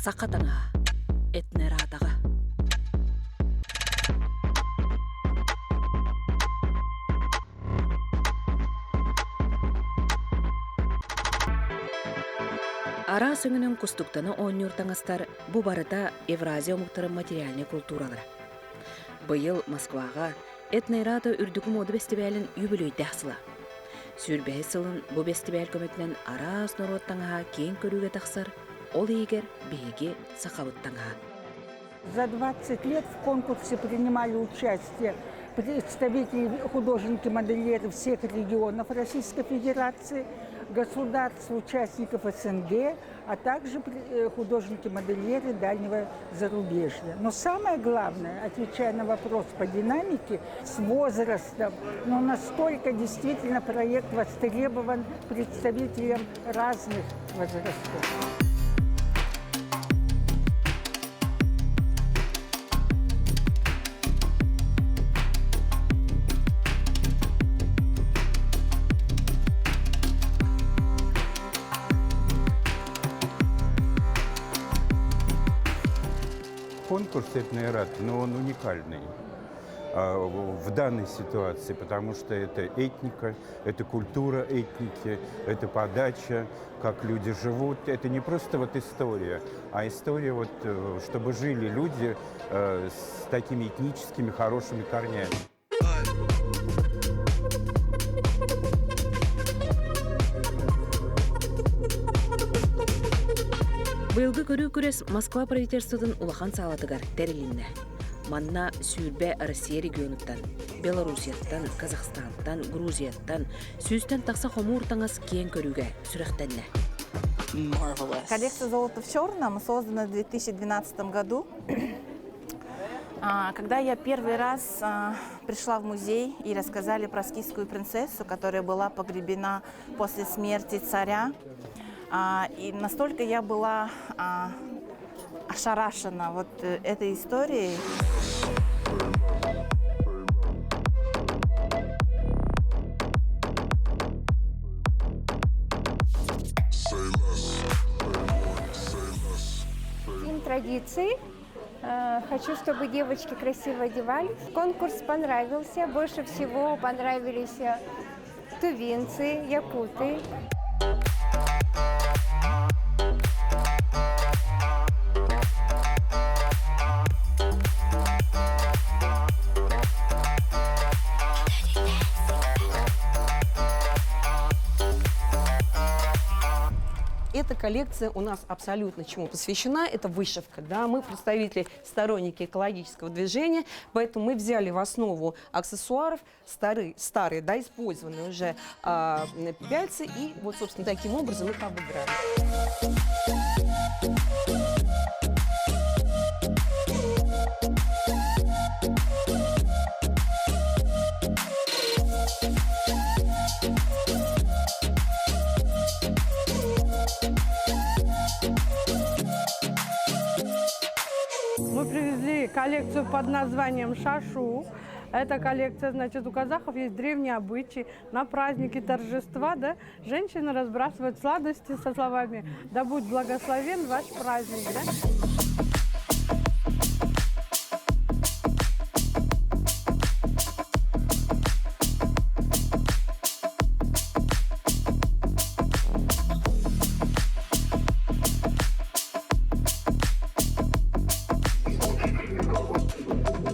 сақатаңа, этнератаға. Ара сөңінің кустуктаны ойнюртаңастар бұ барыта Евразия омуктарын материальный культуралары. Бұйыл Москваға этнерата үрдігі моды бестебәлін юбилей тәқсыла. Сүрбәй сылын бұ бестебәл көмекінен ара снороттаңаға кен көріге тақсар, ол егер бейге сақавыттаңаға. За 20 лет в конкурсе принимали участие представители, художники-модельеры всех регионов Российской Федерации, государств, участников СНГ, а также художники-модельеры дальнего зарубежья. Но самое главное, отвечая на вопрос по динамике, с возрастом, но настолько действительно проект востребован представителям разных возрастов. Конкурс «Этнерат», но он уникальный в данной ситуации, потому что это этника, это культура этники, это подача, как люди живут. Это не просто вот история, а история, вот, чтобы жили люди с такими этническими хорошими корнями. Быйылгы көрүү күрес Москва правительствотын улахан саалатыгар тәрелинне. Манна Сүрбе Россия регионуттан, Белоруссияттан, Казахстанттан, Грузияттан, Сүстен тақса хомууртаңас кен көрүүгө сүрәхтенне. Коллекция «Золото в черном» создана в 2012 году. Когда я первый раз пришла в музей и рассказали про скифскую принцессу, которая была погребена после смерти царя, и настолько я была ошарашена вот этой историей. День традиций. Хочу, чтобы девочки красиво одевались. Конкурс понравился. Больше всего понравились тувинцы, якуты. Эта коллекция у нас абсолютно чему посвящена, это вышивка. Да? Мы представители, сторонники экологического движения, поэтому мы взяли в основу аксессуаров старые, да, использованные уже пяльцы, и вот, собственно, таким образом их обыграли. Мы привезли коллекцию под названием «Шашу». Эта коллекция, значит, у казахов есть древние обычаи. На праздники, торжества, да, женщины разбрасывают сладости со словами «Да будь благословен ваш праздник». Да?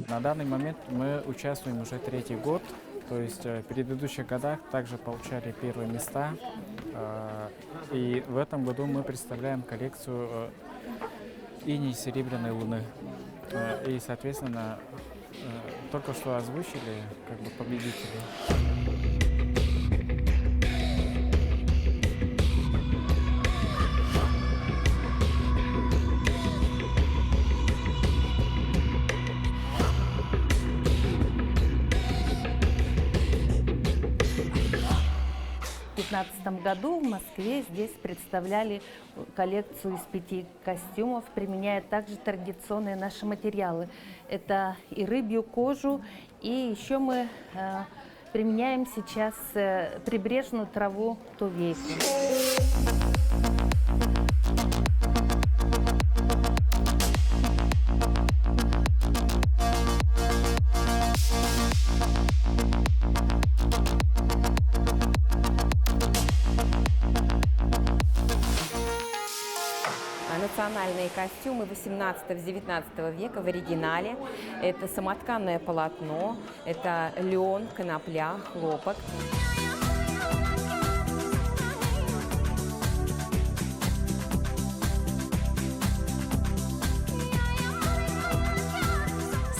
На данный момент мы участвуем уже третий год, то есть в предыдущих годах также получали первые места. И в этом году мы представляем коллекцию иней серебряной луны. И, соответственно, только что озвучили как бы победителей. В 2015 году в Москве здесь представляли коллекцию из 5 костюмов, применяя также традиционные наши материалы. Это и рыбью кожу, и еще мы применяем сейчас прибрежную траву тувейку. национальные костюмы 18-19 века в оригинале. Это самотканное полотно, это лен, конопля, хлопок.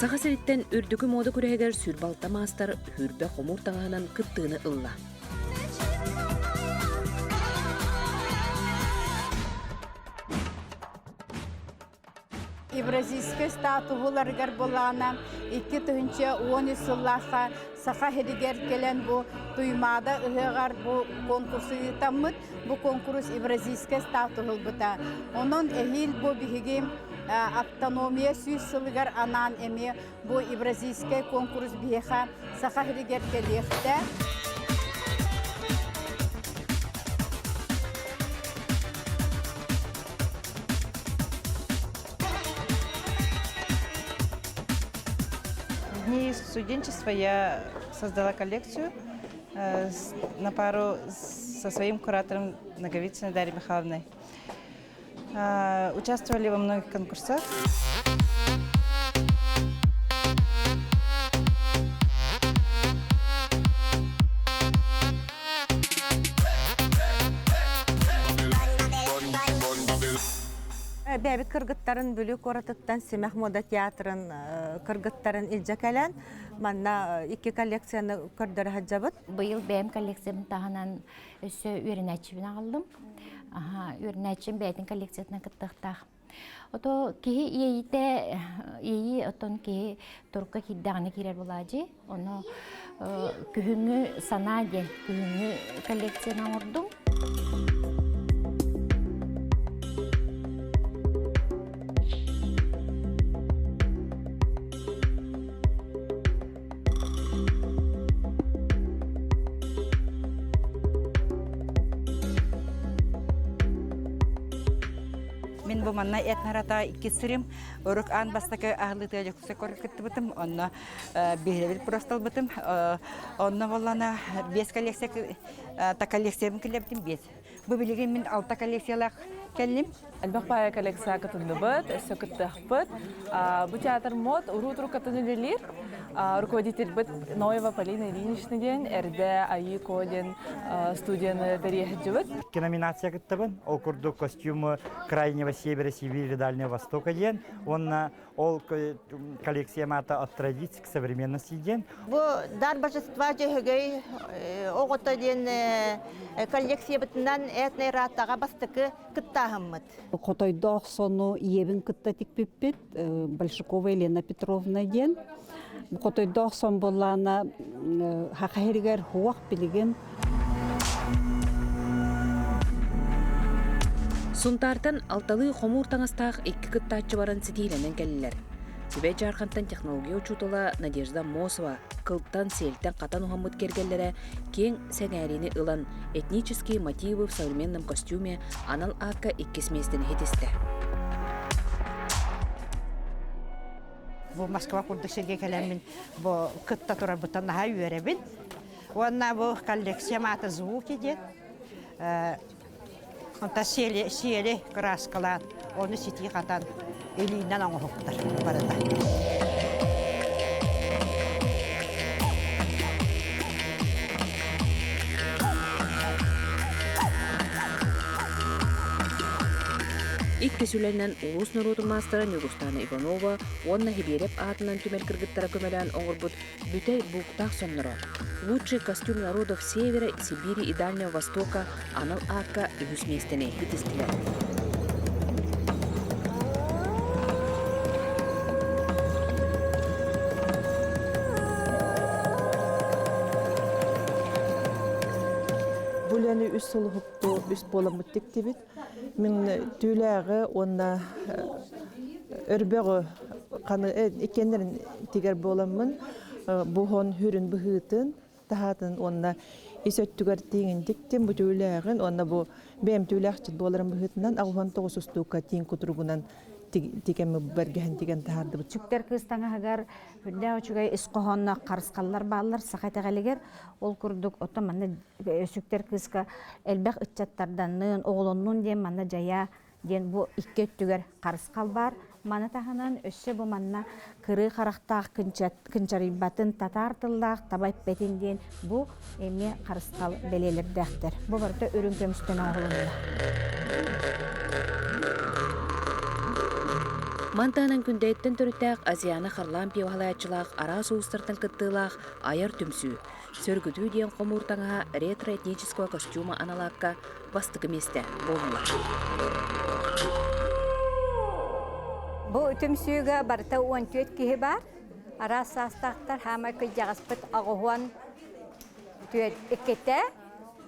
Сағасыреттен үрдігі моды күрегер сүрбалта мастар хүрбе қомур таңағынан кыттыны ылла. Евразийский статуаларгар болана, 2010 сыллаха саха хедигер келен бу туймада ыгар бу конкурсы таммыт, бу конкурс Евразийский статуал бута. Онон эхил бу бихиги автономия сүйсілігер анан эме бу Евразийский конкурс бихеха саха хедигер келехте. В дни студенчества я создала коллекцию на пару со своим куратором Наговицыной Дарьей Михайловной. Участвовали во многих конкурсах. Бәбит кыргыттарын бүлік оратыттан Семех мода театрын кыргыттарын илжекелен. Манна 2 коллекцияны көрдөрі хаджабыт. Быйыл бәйім коллекциямын тағынан өсі өрінәтшібін алдым. Өрінәтшім бәйтін коллекциясына кыттықтақ. Ото кеге ейі отон кеге тұрыққа киддағаны керер болажы. Оны күхіңі сана ден күхіңі коллекцияна ордым. Мен bu manna etnarata 2 sürüm örük an bastaki ağlıtı yoksa korkuttı bıtım onu bir prostal bıtım onu vallana 5 koleksiya ta koleksiyam kilebdim 5 bu bilgin min 6 koleksiyalar kellim Албақпая коллекция катындыбыт, сөкіттіқпыт. Бұл театр мод уру-туру катынылелер. Руководитель быт Ноева Полина Ильинична ден, әрді айы коден студияны дәрехі быт. Номинация кыттыбын, ол курду костюмы Крайнего Севера, Сибири, Дальнего Востока ден. Ол коллекция мата от традиций к современности ден. Бұл дар башыства жегей оғыта ден коллекция бытынан этный раттаға бастықы кыттағыммыт. Котойдох сону ебин кытта тикпиппит Большакова Елена Петровна ден. Котойдох сон боллана хакахиргер хуак билеген. Сунтартан алталы хомур таңастақ 2 кыттачы баран сетейленен келілер. Түбе жарқантан технология учутыла Надежда Мосова кылттан селтен қатан ухамыт кергеллері кең сәнәрені ылан этнические мотивы в современном костюме анал ака 2 местен хетесті. Бұл Москва курдышыге келемін бұл кытта тұрар бұтан наға үйеребін. Онна бұл коллекция маты звуки ден. Онта сиелі краскалар, оны сети қатан елейінен аңғықтар барыда. Икки сүләннән улус народу мастера Нюрустана Иванова, онна хибереп атынан түмел кыргыттара көмелән оңырбыт бүтей буктақ сонныры. Лучший костюм народов Севера, Сибири и Дальнего Востока анал ака үгіс местене хитистілер. Бүләні үс солығыпты, үс боламыт тектебет. Мен түйләғі, онна өрбәғі қаны екендерін тегер боламын. Бұғын хүрін бұғытын, тағатын онна есөттігер теңін дектен бұ түйләғін, онна бұ бәйім түйләғчет боларын бұғытынан ағуған тоғы сұстуға тең күтіргінен тегемі бәргән деген тағарды бұд. Жүктер кыстаңа ғагар хүнде өчігай ісқоғанна қарысқалар бағылар сақайта ғалегер ол күрдік отын манна өсіктер кыска әлбәқ үтчаттарданын, оғылынның дем манна жая ден бу икке түгер қарысқал бар. Мана таханан өссө бу манна кыры қарақтақ кынчарыбатын татар тыллақ табайп бетінден бу эме қарысқал белелердәқтір. Бу барда өрін көмістен оғылында. Мантанан күндәйттен төрүттәк Азияны харлан пивалаячылақ, ара суыстыртын кыттылақ, айыр түмсүү. Сөргүтүү ден қомуртаңа ретро-этнического костюма аналакка бастығы месте болуы. Бу түмсүүгө барта 14 кихи бар. Ара састақтар хама кылжағаспыт ағуан түйет иккете.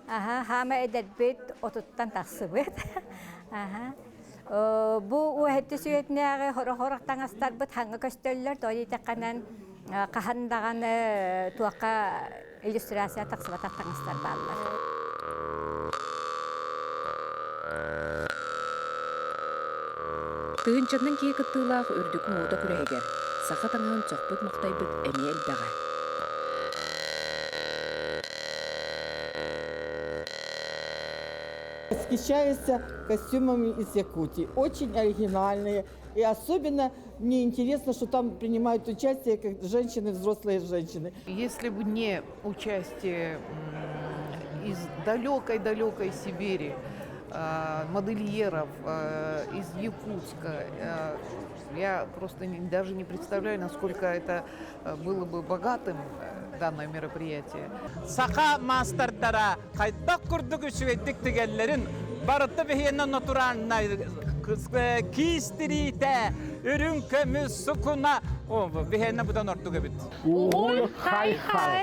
Хама эдербет отуттан тақсыбыт. Бу уәхетті сүйетінәғі хорақтан астар бұт хаңы көстөллер дойы тәққанан қахандаған туаққа иллюстрация тақсыбатақтан астар балылар. Тыынчаннан кей кыттылақ үрдік мода күрәйгер. Сақа таңын соқпыт мақтайбыт әме әлдаға. Восхищаюсь костюмами из Якутии. Очень оригинальные. И особенно мне интересно, что там принимают участие как женщины, взрослые женщины. Если бы не участие из далекой-далекой Сибири, модельеров из Якутска, я просто даже не представляю, насколько это было бы богатым, данное мероприятие. Сақа мастардара қайдақ күрдігі шүгеттік тігелерін барытты бігеннен натуралына кистірейті үрін көміз сұқына бігеннен бұдан ортуға біт. Ой, хай-хай!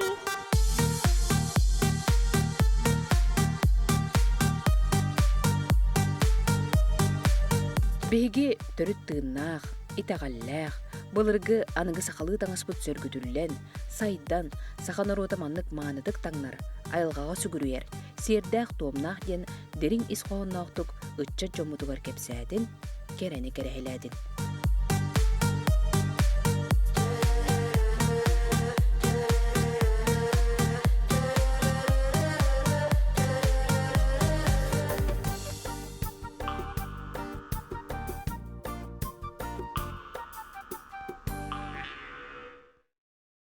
Беге төрүт тыыннаах, итағаллаах, былырғы аныңғы сақалы таңыспыт сөргүтүллен, сайдан, сақанар отаманлык маанытык таңнар, айылғаға сүгүрүер, сердәқ томнақ ден дерин исқоғыннақтық үтча жомутугар кепсәдін, керәні керәйләдін.